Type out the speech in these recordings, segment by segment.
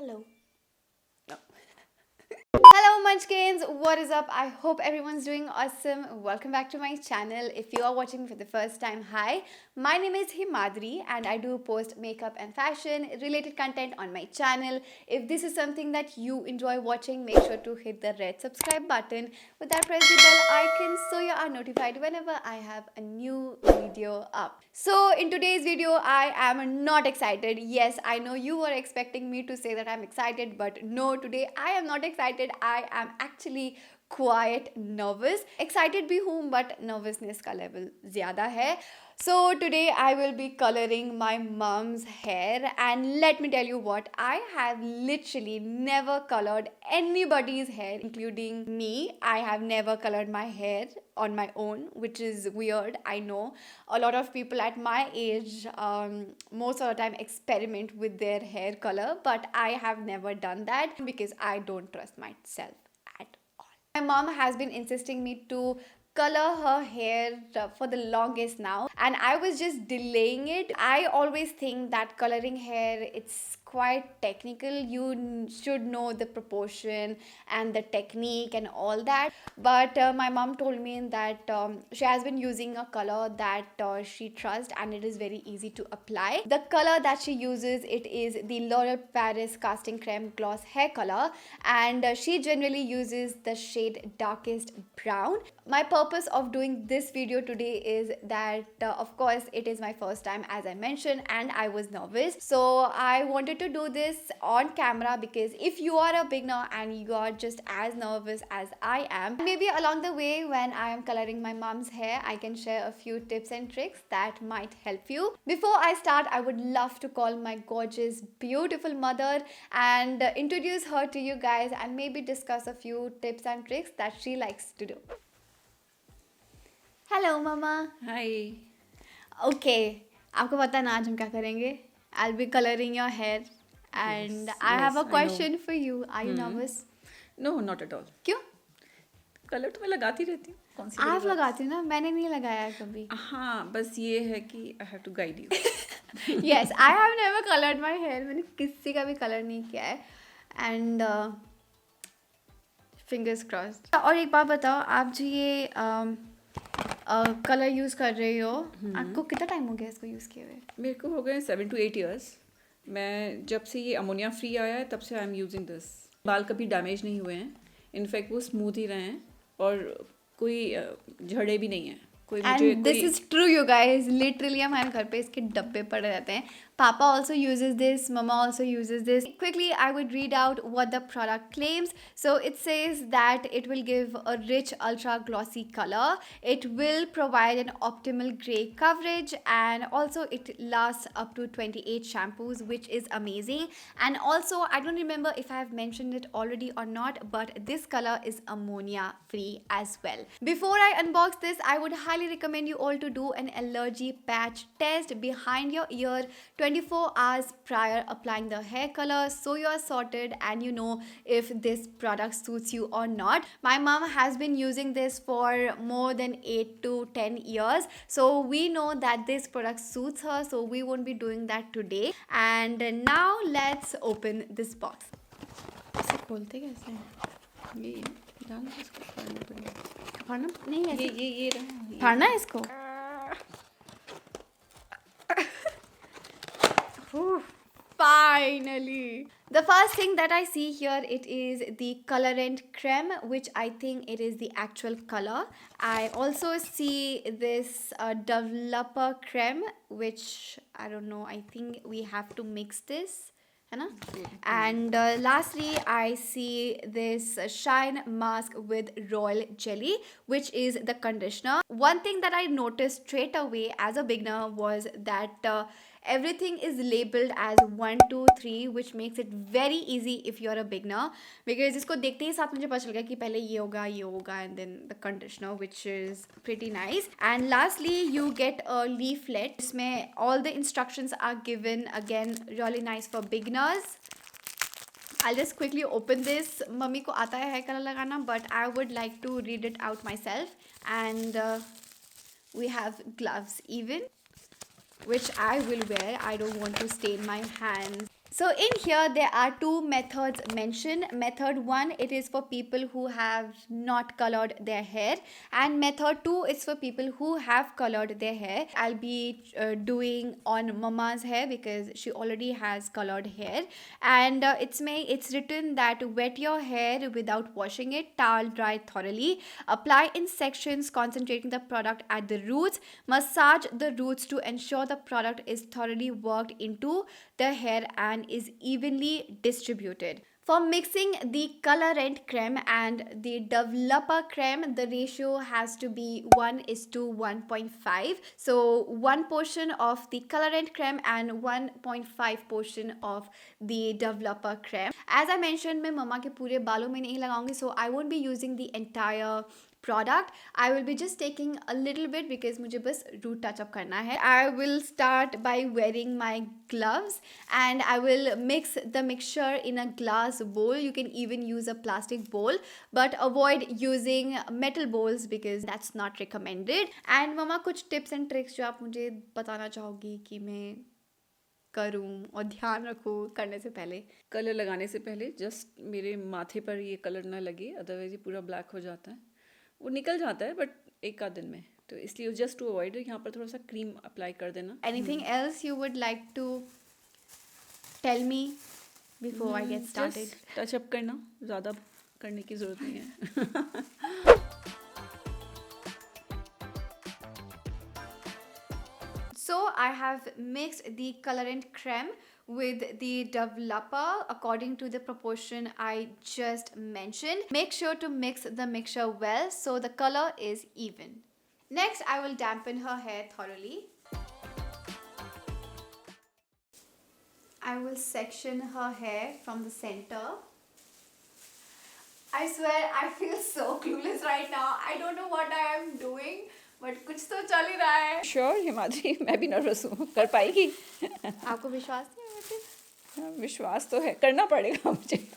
Hello. No. Hello Munchkins, what is up? I hope everyone's doing awesome. Welcome back to my channel. If you are watching for the first time, hi. My name is Himadri and I do post makeup and fashion related content on my channel. If this is something that you enjoy watching, make sure to hit the red subscribe button. With that, press the bell icon so you are notified whenever I have a new video up. So in today's video, I am not excited. Yes, I know you were expecting me to say that I'm excited, but no, today I am not excited. I am actually quite nervous. Excited भी हूँ but nervousness का level ज़्यादा है. So today I will be coloring my mom's hair, and let me tell you what, I have literally never colored anybody's hair including me. I have never colored my hair on my own, which is weird. I know a lot of people at my age most of the time experiment with their hair color, but I have never done that because I don't trust myself at all. My mom has been insisting me to color her hair for the longest now, and I was just delaying it. I always think that coloring hair, it's quite technical. You should know the proportion and the technique and all that, but my mom told me that she has been using a color that she trusts, and it is very easy to apply. The color that she uses, it is the L'Oreal Paris Casting Creme Gloss Hair Color, and she generally uses the shade Darkest Brown. My purpose of doing this video today is that of course it is my first time, as I mentioned, and I was nervous, so I wanted to do this on camera because if you are a beginner and you are just as nervous as I am, maybe along the way when I am coloring my mom's hair, I can share a few tips and tricks that might help you. Before I start, I would love to call my gorgeous, beautiful mother and introduce her to you guys and maybe discuss a few tips and tricks that she likes to do. Hello mama. Hi. Okay, आपको पता है ना आज हम क्या करेंगे? I'll be coloring your hair and Yes, I have yes, a I question for you. Are you nervous? No not at all. क्यों? Colour तो मैं लगाती रहती हूँ. कौन सी बड़ी आप बात? लगाती हो ना, मैंने नहीं लगाया है कभी. हाँ, बस ये है कि I have to guide you. Yes, I have never colored my hair. मैंने किसी का भी कलर नहीं किया है and fingers crossed. और एक बात बताओ, आप जो ये कलर यूज़ कर रही हो, आपको कितना टाइम हो गया इसको यूज़ किए हुए? मेरे को हो गए 7 to 8 years. मैं जब से ये अमोनिया फ्री आया है तब से आई एम यूजिंग दिस. बाल कभी डैमेज नहीं हुए हैं. इनफैक्ट वो स्मूथ ही रहे हैं और कोई झड़े भी नहीं हैं. कोई मुझे And this is true, you guys. Literally हमारे घर पे इसके डब्बे पड़े रहते हैं. Papa also uses this, Mama also uses this. Quickly, I would read out what the product claims. So it says that it will give a rich, ultra glossy color. It will provide an optimal gray coverage, and also it lasts up to 28 shampoos, which is amazing. And also, I don't remember if I have mentioned it already or not, but this color is ammonia free as well. Before I unbox this, I would highly recommend you all to do an allergy patch test behind your ear 24 hours prior applying the hair color, so you are sorted and you know if this product suits you or not. My mom has been using this for more than 8 to 10 years, so we know that this product suits her, so we won't be doing that today. And now let's open this box. इसे खोलते कैसे हैं? ये डाल दो इसको. फाड़ना पड़ेगा. फाड़ना नहीं है, ये रहा. फाड़ना है इसको. Finally! The first thing that I see here, it is the colorant creme, which I think it is the actual color. I also see this developer creme, which I don't know, I think we have to mix this. And lastly, I see this shine mask with royal jelly, which is the conditioner. One thing that I noticed straight away as a beginner was that everything is labeled as 1 2 3, which makes it very easy if you're a beginner, because इसको देखते ही साथ मुझे पता चल गया कि पहले ये होगा and then the conditioner, which is pretty nice. And lastly, you get a leaflet. इसमें all the instructions are given, again really nice for beginners. I'll just quickly open this. Mummy को आता है hair color लगाना, but I would like to read it out myself. And we have gloves even, which I will wear. I don't want to stain my hands. So in here there are two methods mentioned. Method 1, it is for people who have not colored their hair, and method 2 is for people who have colored their hair. I'll be doing on mama's hair because she already has colored hair, and it's written that wet your hair without washing it, towel dry thoroughly, apply in sections concentrating the product at the roots, massage the roots to ensure the product is thoroughly worked into the hair and is evenly distributed. For mixing the colorant creme and the developer creme, the ratio has to be 1:1.5. So, one portion of the colorant creme and 1.5 portion of the developer creme. As I mentioned, मैं मम्मा के पूरे बालों में नहीं लगाऊंगी, so I won't be using the entire product. I will be just taking a little bit because मुझे बस root touch up करना है. I will start by wearing my gloves and I will mix the mixture in a glass bowl. You can even use a plastic bowl, but avoid using metal bowls because that's not recommended. And मम्मा कुछ tips and tricks जो आप मुझे बताना चाहोगी कि मैं करूं और ध्यान रखूं करने से पहले. कलर लगाने से पहले जस्ट मेरे माथे पर ये कलर ना लगे, अदरवाइज ये पूरा ब्लैक हो जाता है. वो निकल जाता है बट एक आध दिन में, तो इसलिए जस्ट टू अवॉइड यहाँ पर थोड़ा सा क्रीम अप्लाई कर देना. Anything else you would like to tell me before I get started? Touch up करना, ज़्यादा करने की ज़रूरत नहीं है. So I have mixed the colorant creme with the developer according to the proportion I just mentioned. Make sure to mix the mixture well so the color is even. Next, I will dampen her hair thoroughly. I will section her hair from the center. I swear I feel so clueless right now. I don't know what I am doing. But कुछ तो चल ही रहा है. Sure Himadri, मैं भी nervous हूँ. कर पाएगी? आपको विश्वास नहीं है मुझे? विश्वास तो है, करना पड़ेगा मुझे.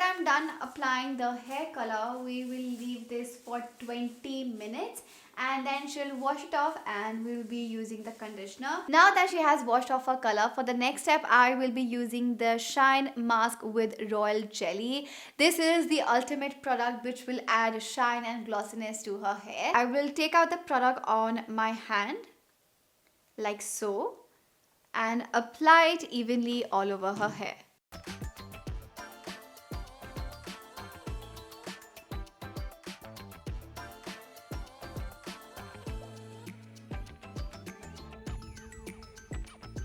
I'm done applying the hair color, we will leave this for 20 minutes and then she'll wash it off and we'll be using the conditioner. Now that she has washed off her color, for the next step I will be using the Shine Mask with Royal Jelly. This is the ultimate product which will add shine and glossiness to her hair. I will take out the product on my hand like so and apply it evenly all over her hair.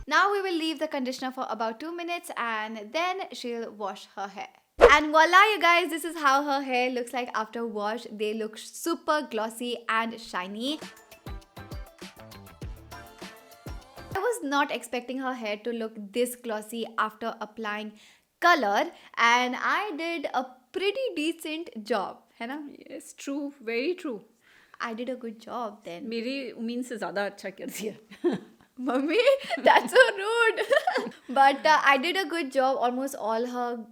Now we will leave the conditioner for about 2 minutes and then she'll wash her hair. And voila you guys, this is how her hair looks like after wash. They look super glossy and shiny. I was not expecting her hair to look this glossy after applying color and I did a pretty decent job, है ना? Yes, true, very true. I did a good job then. मेरी उम्मीद से ज़्यादा अच्छा कर दिया. Mummy, that's so rude. But I did a good job. Almost all her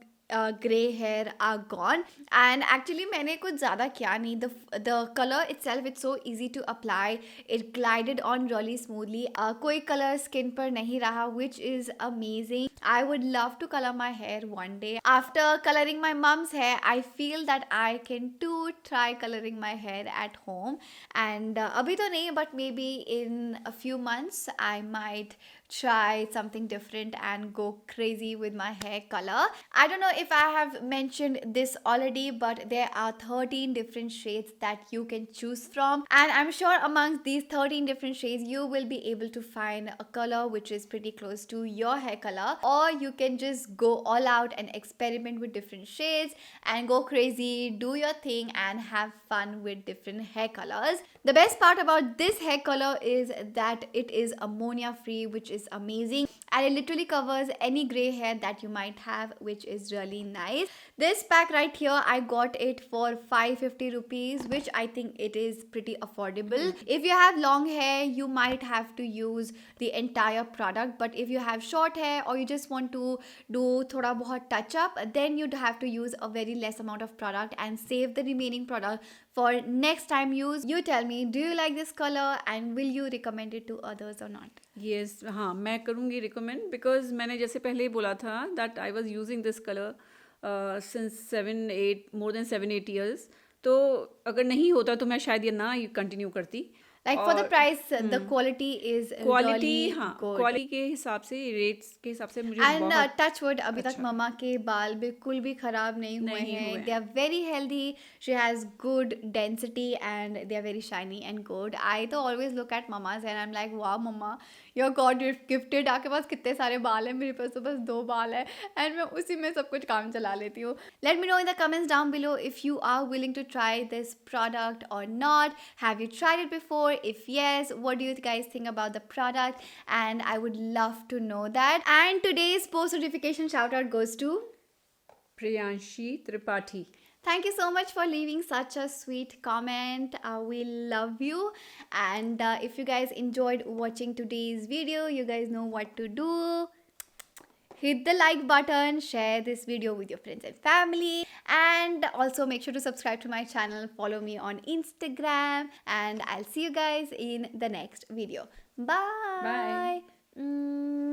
gray hair are gone. And actually मैंने कुछ ज़्यादा किया नहीं. The color itself, it's so easy to apply. It glided on really smoothly. कोई color skin पर नहीं रहा, which is amazing. I would love to color my hair one day. After coloring my mom's hair, I feel that I can too try coloring my hair at home. And अभी तो नहीं, but maybe in a few months I might try something different and go crazy with my hair color. I don't know if I have mentioned this already, but there are 13 different shades that you can choose from, and I'm sure amongst these 13 different shades you will be able to find a color which is pretty close to your hair color, or you can just go all out and experiment with different shades and go crazy, do your thing and have fun with different hair colors. The best part about this hair color is that it is ammonia free, which is amazing, and it literally covers any gray hair that you might have, which is really nice. This pack right here, I got it for 550 rupees, which I think it is pretty affordable. If you have long hair, you might have to use the entire product, but if you have short hair or you just want to do thoda bahut touch up, then you'd have to use a very less amount of product and save the remaining product for next time use. You tell me, do you like this color and will you recommend it to others or not? Yes, हाँ, मैं करूँगी recommend, because मैंने जैसे पहले ही बोला था that I was using this colour since 7-8 years. तो अगर नहीं होता तो मैं शायद ये ना कंटिन्यू करती. Like for the price, the quality is quality, really हाँ, good. क्वालिटी के हिसाब से, रेट्स के हिसाब से मुझे एंड बहुत टच वुड, अभी तक अच्छा. मम्मा के बाल बिल्कुल भी खराब नहीं हुए नहीं हैं. हुए. They are very healthy, she has good density and they are very shiny and good. I तो always look at mamma's and I am like वाह मम्मा, योर गॉड गिफ्टेड. आपके पास कितने सारे बाल हैं, मेरे पास तो बस 2 बाल है एंड मैं उसी में सब कुछ काम चला लेती हूँ. Let me know in the comments down below if you are willing to try this product और not. Have you tried it before? If yes, what do you guys think about the product? And I would love to know that. And today's post notification shout out goes to Priyanshi Tripathi. thank you so much for leaving such a sweet comment. We love you. And if you guys enjoyed watching today's video, you guys know what to do. Hit the like button, share this video with your friends and family, and also make sure to subscribe to my channel, follow me on Instagram, and I'll see you guys in the next video. Bye. Bye.